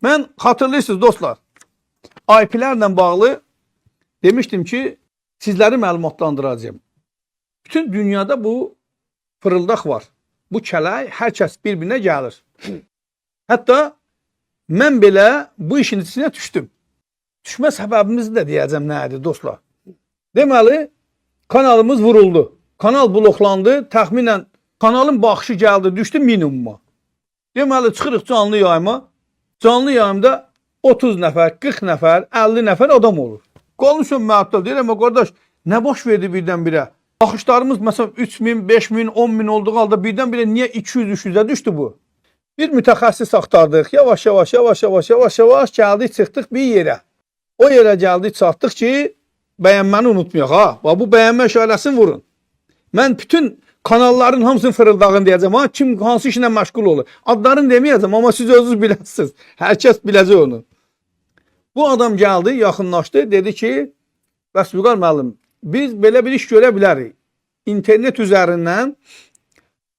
Mən xatırlayırsınız dostlar, IP-lərlə bağlı demişdim ki, sizləri məlumatlandıracağım. Bütün dünyada bu fırıldaq var. Bu kələk hər kəs bir-birinə gəlir. Hətta mən belə bu işin içinə düşdüm. Düşmə səbəbimizi də deyəcəm nə idi dostlar. Deməli, kanalımız vuruldu. Kanal bloklandı. Təxminən kanalın baxışı gəldi, düşdü minimuma. Deməli, çıxırıq canlı yayıma. Canlı yayımda 30 nəfər, 40 nəfər, 50 nəfər adam olur. Qalmışım məəttəl. Deyirəm, qardaş, nə baş verdi birdən-birə? Baxışlarımız məsələn 3000, 5000, 10000 olduğu halda birdən-birə niyə 200-300-ə düşdü bu? Bir mütəxəssis axtardıq. Yavaş-yavaş gəldik, çıxdıq bir yerə. O yerə gəldik, çatdıq ki, bəyənməni unutmayaq ha. Bu bəyənmə işarəsini vurun. Mən bütün kanalların hamısını fırıldağın deyəcəm ha. Kim hansı işlə məşğul olur? Adlarını deməyəcəm, amma siz özünüz biləsiniz. Hər kəs biləcək onu. Bu adam gəldi, yaxınlaşdı, dedi ki, bəs Vüqar müəllim, biz belə bir iş görə bilərik. İnternet üzərindən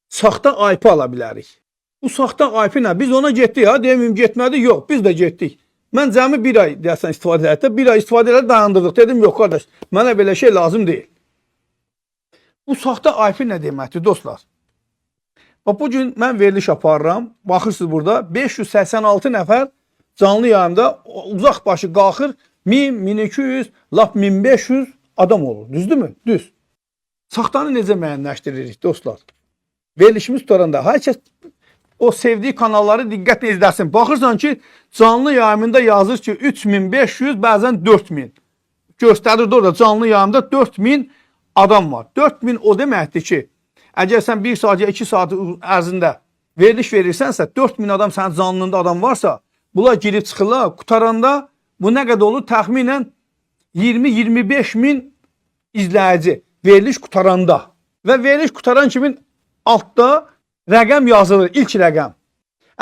saxta IP ala bilərik. Bu saxta IP nə? Biz ona getdik ha, deməyim getmədi, yox, biz də getdik. Mən cəmi bir ay deyəsən istifadə edək, bir ay istifadə edək dayandırdıq. Dedim, yox qardaş, mənə belə şey lazım deyil. Bu saxta IP nə deməkdir dostlar? Bu gün mən veriliş aparıram, baxırsınız burada 586 nəfər canlı yayımda uzaq başı qalxır, 1000, 1200, lap 1500 adam olur. Düzdür mü? Düz. Saxtanı necə müəyyənləşdiririk dostlar? Verilişimiz tutaranda hər kəs o sevdiyi kanalları diqqətlə izləsin. Baxırsan ki, canlı yayımında yazır ki, 3500, bəzən 4000. Göstərir orada canlı yayımda 4000 adam var. 4000 o deməkdir ki, əgər sən 1 saat ya 2 saat ərzində veriliş verirsənsə, 4000 adam sənin canlında adam varsa, bunlar girib çıxırlar. Qutaranda bu nə qədər olur? Təxminən 20-25 min izləyici veriliş qutaranda. Və veriliş qutaran kimin altda rəqəm yazılır, ilk rəqəm.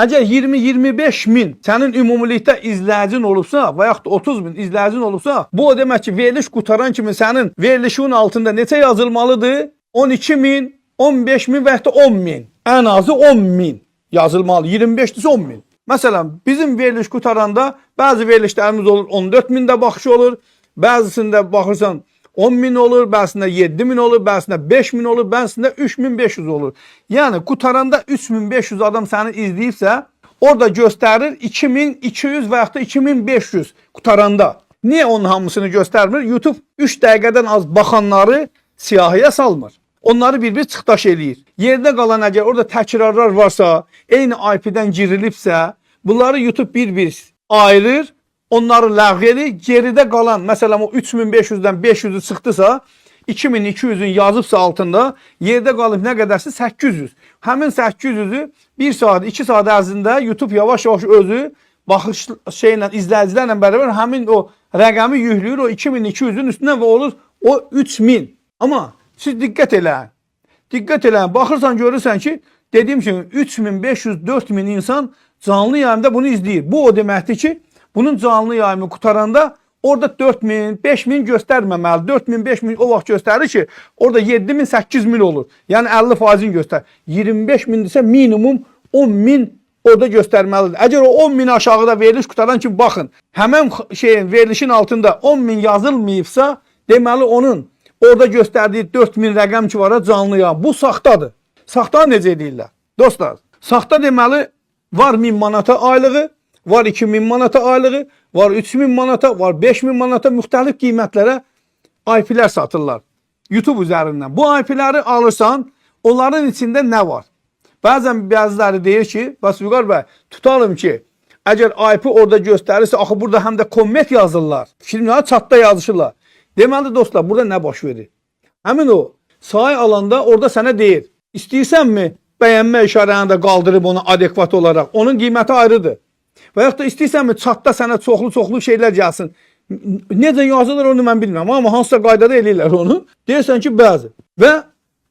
Əgər 20-25 min sənin ümumilikdə izləyicin olubsa və yaxud da 30 min izləyicin olubsa, bu o demək ki, veriliş qutaran kimi sənin verilişin altında neçə yazılmalıdır? 12 min, 15 min və yaxud da 10 min. Ən azı 10 min yazılmalı. 25-dirsə 10 min. Məsələn, bizim veriliş qutaranda bəzi verilişlərimiz olur, 14 mində baxışı olur. Bəzisində baxırsan 10 min olur, bəzisində 7 min olur, bəzisində 5 min olur, bəzisində 3500 olur. Yəni, qutaranda 3500 adam səni izləyibsə, orada göstərir 2200 və yaxud da 2500 qutaranda. Niyə onun hamısını göstərmir? YouTube 3 dəqiqədən az baxanları siyahıya salmır. Onları bir-bir çıxdaş eləyir. Yerdə qalan əgər orada təkrarlar varsa, eyni IP-dən girilibsə, bunları YouTube bir-bir ayırır, onları ləğv edir. Geridə qalan, məsələn o 3500-dən 500-ü çıxdısa, 2200-ün yazıbsa altında, yerdə qalıb nə qədərsə 800. Həmin 800-ü 1 saat, 2 saat ərzində YouTube yavaş-yavaş özü baxış şeylə, izləyicilərlə bərabər həmin o rəqəmi yüklüyür o 2200-ün üstünə və olur o 3000. Amma siz diqqət eləyin. Diqqət eləyin. Baxırsan, görürsən ki, dediyim kimi 3500-4000 insan canlı yayımda bunu izləyir. Bu o deməkdir ki, bunun canlı yayımı qutaranda orada 4000, 5000 göstərməməli. 4000, 5000 o vaxt göstərir ki, orada 7000, 8000 olur. Yəni 50%-ini göstər. 25.000-dirsə minimum 10.000 orada göstərməlidir. Əgər o 10.000 aşağıda veriliş qutaran ki, baxın, həmən şeyin verilişin altında 10.000 yazılmayıbsa, deməli onun orada göstərdiyi 4000 rəqəm ki var, canlı yayım. Bu saxtadır. Saxta necə edirlər? Dostlar, saxta deməli var 1000 manata aylığı, var 2000 manata aylığı, var 3000 manata, var 5000 manata müxtəlif qiymətlərə IP-lər satırlar YouTube üzərindən. Bu IP-ləri alırsan, onların içində nə var? Bəziləri deyir ki, bəs Vüqar bəy, tutalım ki, əgər IP orada göstərirsə, axı burada həm də komment yazırlar, filmləri çatda yazışırlar. Deməli dostlar, burada nə baş verir? Həmin o sayı alanda orada sənə deyir, istəyirsənmi bəyənmə işarəni də qaldırıb onu adekvat olaraq, onun qiyməti ayrıdır. Və yaxud da istəyirsənmi çatda sənə çoxlu şeylər gəlsin. Necə yazılır onu mən bilmirəm, amma hansısa qaydada eləyirlər onu. Deyirsən ki, bəzi. Və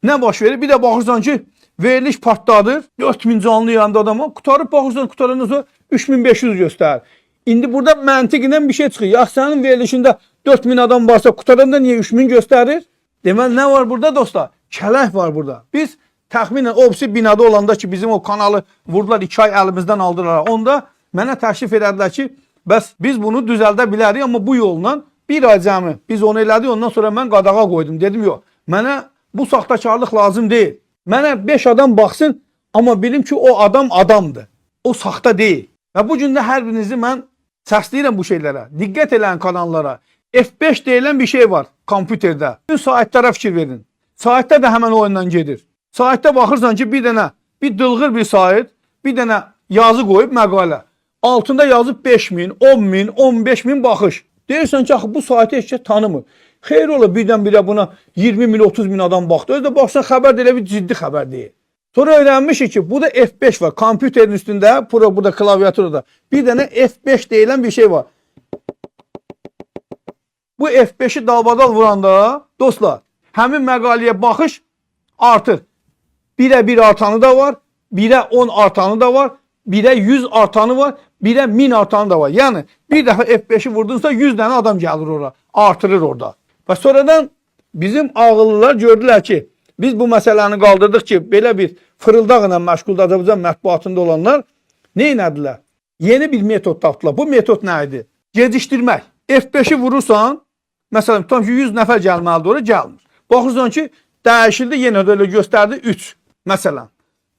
nə baş verir? Bir də baxırsan ki, veriliş partladır, 4000 canlı yayında adama, qutarıb baxırsan, qutarandan sonra 3500 göstərir. İndi burada məntiqindən bir şey çıxır. Ya sənin verilişində 4000 adam varsa, qutaranda niyə 3000 göstərir? Deməli, nə var burada dostlar? Kələk var burada. Biz təxminən o binada olanda ki, bizim o kanalı vurdular, 2 ay əlimizdən aldılar. Onda mənə təklif elədilər ki, bəs biz bunu düzəldə bilərik, amma bu yolla bir ay cəmi biz onu elədik, ondan sonra mən qadağa qoydum. Dedim, yox, mənə bu saxtakarlıq lazım deyil. Mənə 5 adam baxsın, amma bilim ki, o adam adamdır. O saxta deyil. Və bu gün də hər birinizi mən səsləyirəm bu şeylərə. Diqqət eləyən kanallara. F5 deyilən bir şey var kompüterdə. Saatlara fikir verin. Saatdə də həmən o oyundan gedir. Saatdə baxırsan ki, bir dılğır bir sayt, bir dənə yazı qoyub məqalə. Altında yazıb 5.000, 10.000, 15.000 baxış. Deyirsən ki, bu saytı heç kəs tanımır. Xeyr ola birdən-birə buna 20.000, 30.000 adam baxdı. Özdə baxsan xəbər də elə bir ciddi xəbər deyil. Sonra öyrənmişik ki, burada F5 var. Kompüterin üstündə, burada klaviaturada bir dənə F5 deyilən bir şey var. Bu F5'i dalbadal vuranda, dostlar, həmin məqaləyə baxış artır. 1'ə 1 artanı da var, 1'ə 10 artanı da var, 1'ə 100 artanı var, 1'ə 1000 artanı da var. Yəni, bir dəfə F5'i vurdunsa 100 dənə adam gəlir ora, artırır orada. Və sonradan bizim ağıllılar gördülər ki, biz bu məsələni qaldırdıq ki, belə bir fırıldaqla məşğul Azərbaycan mətbuatında olanlar nə etdilər? Yeni bir metod tapdılar. Bu metod nə idi? Gecikdirmək. F5'i vurursan, məsələn, tutam ki, 100 nəfər gəlməlidir ora, gəlmir. Baxırsan ki, dəyişildi, yenə də elə göstərdi 3. Məsələn,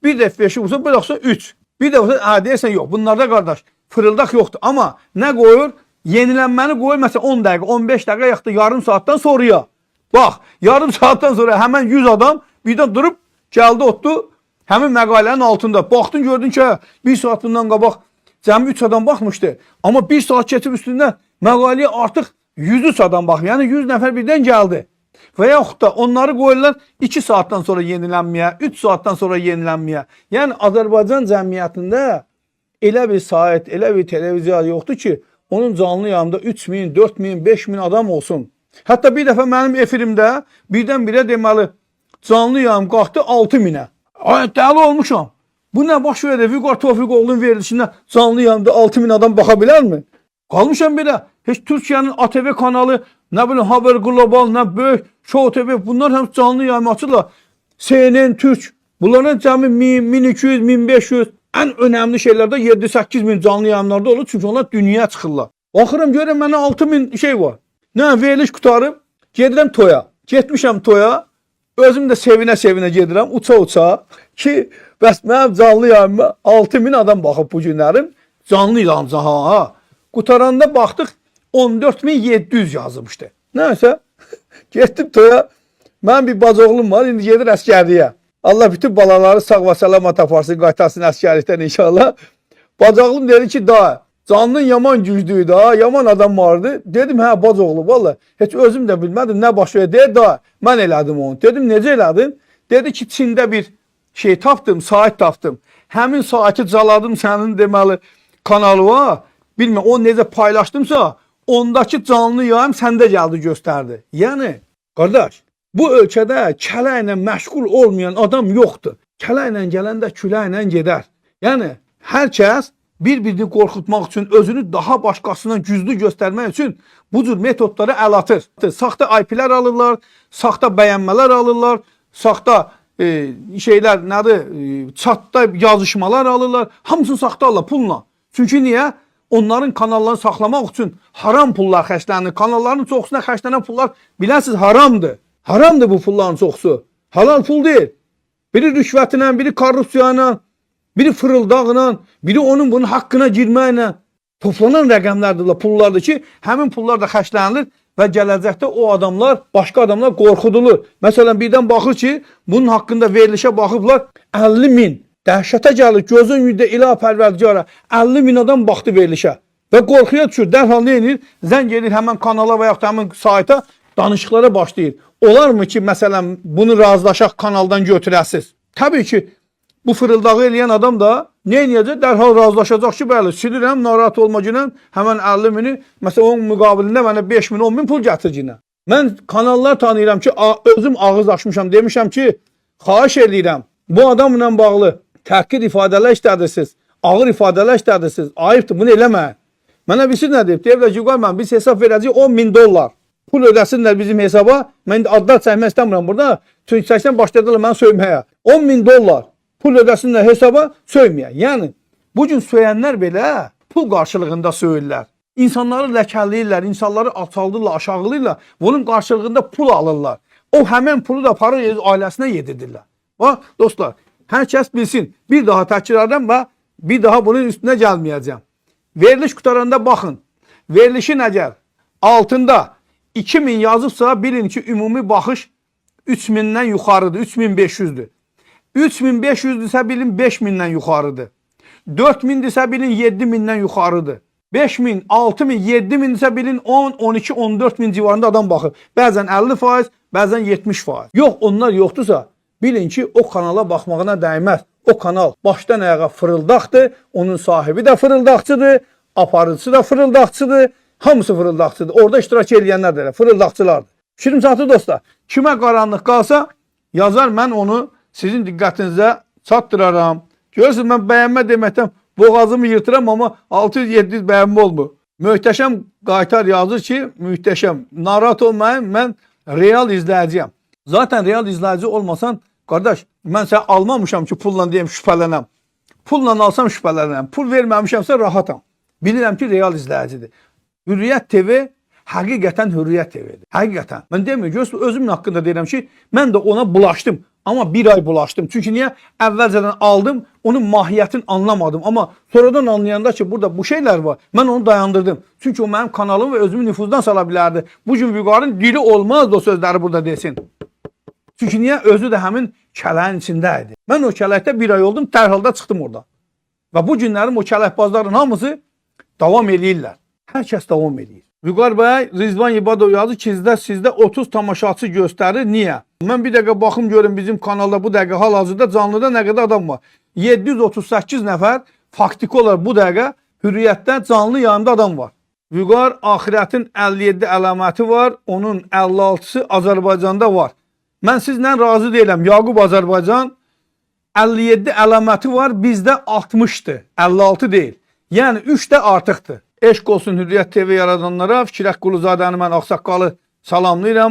bir də F5'i vursa, bir də 3. Bir də deyirsən, yox, bunlarda qardaş, fırıldaq yoxdur. Amma nə qoyur? Yenilənməni qoyur, məsələn, 10 dəqiqə, 15 dəqiqə, yaxud da yarım saatdan sonraya. Bax, yarım saatdan sonra həmən 100 adam birdən durub, gəldi, otdu, həmin məqalənin altında. Baxdın, gördün ki, bir saat bundan qabaq cəmi 3 adam baxmışdı. Amma bir saat keçib üstündə məqaləyə artıq 103 adam baxır. Yəni 100 nəfər birdən gəldi. Və yaxud da onları qoyurlar 2 saatdan sonra yenilənməyə, 3 saatdan sonra yenilənməyə. Yəni Azərbaycan cəmiyyətində elə bir sayt, elə bir televiziya yoxdur ki, onun canlı yayımda 3000, 4000, 5000 adam olsun. Hətta bir dəfə mənim efirimdə birdən-birə deməli canlı yayım qalxdı 6000'ə. Ay, dəli olmuşam. Bu nə baş verdi? Vüqar Tofiqoğlu'nun verilişində canlı yayımda 6000 adam baxa bilərmi? Qalmışam belə. Heç Türkiyənin ATV kanalı, nə bilim Haber Global, nə böyük Show TV, bunlar həm canlı yayım açırlar. CNN, Türk, bunların cəmi 1000, 1200, 1500, ən önəmli şeylərdə 7-8 min canlı yayımlarda olur. Çünki onlar dünyaya çıxırlar. Baxıram, görürəm, mənə 6000 şey var. Nə, veriliş qutarıb, gedirəm toya. Getmişəm toya, özüm də sevinə-sevinə gedirəm, uça-uça ki, bəs mənim canlı yayımda 6000 adam baxıb bu günlərim. Canlı yayımca, ha. Qutaranda baxdıq, 14700 yazılmışdı. Nəysə, getdim toya, mənim bir bacoğlum var, indi gedir əskərliyə. Allah bütün balaları sağ və salamat aparsın, qaytarsın əskərlikdən inşallah. Bacoğlum dedi ki, da, canlın yaman güclüydü, da, yaman adam vardı. Dedim, hə, bacoğlu, valla, heç özüm də bilmədim, nə baş verdi, dedi, da, mən elədim onu. Dedim, necə elədin? Dedi ki, Çində bir şey tapdım, saat tapdım. Həmin saati caladım sənin deməli kanalı var. Bilməm, o necə paylaşdımsa, ondakı canlı yayım səndə gəldi, göstərdi. Yəni, qardaş, bu ölkədə kələ ilə məşğul olmayan adam yoxdur. Kələ ilə gələndə külə ilə gedər. Yəni, hər kəs bir-birini qorxutmaq üçün, özünü daha başqasından güclü göstərmək üçün bu cür metodlara əl atır. Saxta IP-lər alırlar, saxta bəyənmələr alırlar, saxta şeylər, nədir, chatda yazışmalar alırlar. Hamısını saxta alırlar pulla. Çünki niyə? Onların kanallarını saxlamaq üçün haram pullar xərclənir. Kanalların çoxusuna xərclənən pullar biləsiniz haramdır. Haramdır bu pulların çoxusu. Halal pul deyil. Biri rüşvətlə, biri korrupsiyayla, biri fırıldaqla, biri onun bunun haqqına girməklə toplanan rəqəmlərdir, pullardır ki, həmin pullar da xərclənilir və gələcəkdə o adamlar, başqa adamlar qorxudulur. Məsələn, birdən baxır ki, bunun haqqında verilişə baxıblar 50 min. Dəhşətə gəlir, gözün yüzdə ilah pərvərdigara 50 min adam baxdı verilişə və qorxuya düşür. Dərhal nə edir? Zəng edir həmən kanala və yaxud da həmən sayta, danışıqlara başlayır. Olarmı ki, məsələn, bunu razılaşaq kanaldan götürəsiz? Təbii ki, bu fırıldağı eləyən adam da nə edəcək? Dərhal razılaşacaq ki, bəli, silirəm, narahat olmacına həmən 50 mini, məsələn, onun müqabilində mənə 5 min, 10 min pul gətircinə. Mən kanallar tanıyıram ki, özüm ağız açmışam, demişəm ki, xahiş edirəm, bu adamla bağlı təhqir ifadələr işlədirsiniz, ağır ifadələr işlədirsiniz, ayıbdır, bunu eləməyin. Mənə birisi nə deyib? Deyiblər ki, qoy mən biz hesab verəcəyik 10 min dollar. Pul ödəsinlər bizim hesaba. Mən adlar çəkmək istəmirəm burada. Çünki çəksən başladılar mən söyməyə. 10 min dollar pul ödəsinlər hesaba, söyməyə. Yəni, bugün söyənlər belə pul qarşılığında söyürlər. İnsanları ləkələyirlər, insanları alçaldırlar, aşağılayırlar. Bunun qarşılığında pul alırlar. O həmin pulu da aparır ailəsinə yedirirlər. Bax dostlar, hər kəs bilsin. Bir daha təkrardan və bir daha bunun üstünə gəlməyəcəm. Veriliş qutaranda baxın. Verilişin əgər altında 2000 yazıbsa bilin ki, ümumi baxış 3000-dən yuxarıdır, 3500-dür. 3500-dürsə bilin 5000-dən yuxarıdır. 4000-dirsə bilin 7000-dən yuxarıdır. 5000, 6000, 7000-dirsə bilin 10, 12, 14 min civarında adam baxır. Bəzən 50%, bəzən 70%. Yox, onlar yoxdursa bilin ki, o kanala baxmağına dəyməz. O kanal başdan ayağa fırıldaqdır, onun sahibi də fırıldaqçıdır, aparıcısı da fırıldaqçıdır, hamısı fırıldaqçıdır. Orada iştirak edənlər də fırıldaqçılardır. Fikrim çatır dostlar. Kimə qaranlıq qalsa yazar, mən onu sizin diqqətinizə çatdıraram. Görürsünüz, mən bəyənmə deməkdən boğazımı yırtıram, amma 600-700 bəyənmə olmur. Möhtəşəm qaytar yazır ki, möhtəşəm. Narahat olmayın, mən real izləyiciyəm. Zaten real izləyici olmasan, qardaş, mən səni almamışam ki, pulla deyəm şübhələnəm. Pulla alsam şübhələnəm. Pul verməmişəmsə rahatam. Bilirəm ki, real izləyicidir. Hürriyyət TV həqiqətən Hürriyyət TV-dir. Həqiqətən. Mən demiyorum, özümün haqqında deyirəm ki, mən də ona bulaşdım. Amma bir ay bulaşdım. Çünki niyə? Əvvəlcədən aldım, onun mahiyyətini anlamadım. Amma sonradan anlayanda ki, burada bu şeylər var, mən onu dayandırdım. Çünki o mənim kanalım və özümü nüfuzdan sala bilərdi. Bu gün Vüqarın dili olmazdı o sözləri burada desin. Çünki niyə? Özü də həmin kələyin içində idi. Mən o kələkdə bir ay oldum, dərhalda çıxdım orada. Və bu günlərim o kələkbazların hamısı davam eləyirlər. Hər kəs davam eləyir. Vüqar bəy, Rizvan İbadov yazır ki, sizdə 30 tamaşaçı göstərir. Niyə? Mən bir dəqiqə baxım görüm bizim kanalda bu dəqiqə hal-hazırda canlıda nə qədər adam var. 738 nəfər faktiki olaraq bu dəqiqə Hürriyyətdə canlı yayımda adam var. Vüqar Axirətin 57 əlaməti var, onun 56-sı Azərbaycanda var. Mən sizlə razı deyiləm. Yaqub Azərbaycan 57 əlaməti var, bizdə 60'dır, 56 deyil. Yəni 3 də artıqdır. Eşq olsun Hürriyyət TV yaradanlara, Fikrət Quluzadəni mən Ağsaqqalı salamlayıram.